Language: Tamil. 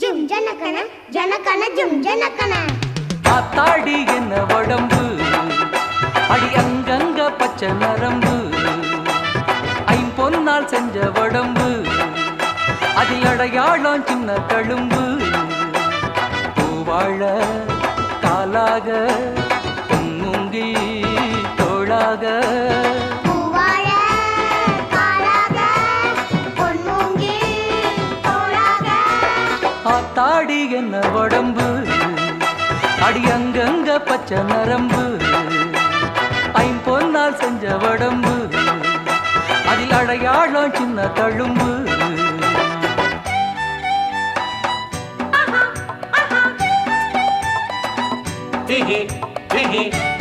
ஜும் ஜனகன ஜனகன ஜும் ஜனகன ஆத்தாடி என்ன உடம்பு அடி அங்கங்க பச்சை நரம்பு ஐம்பொன்னால் செஞ்ச உடம்பு அதில் அடையாளம் சின்ன தழும்பு பூவாழ காலாக பொன்முங்கி தோளாக ஆத்தாடி என்ன உடம்பு அடி அங்கங்க பச்சை நரம்பு ஐம்பொன்னால் செஞ்ச உடம்பு அதில் அடையாளம் சின்ன தழும்பு Hee hee, hee hee.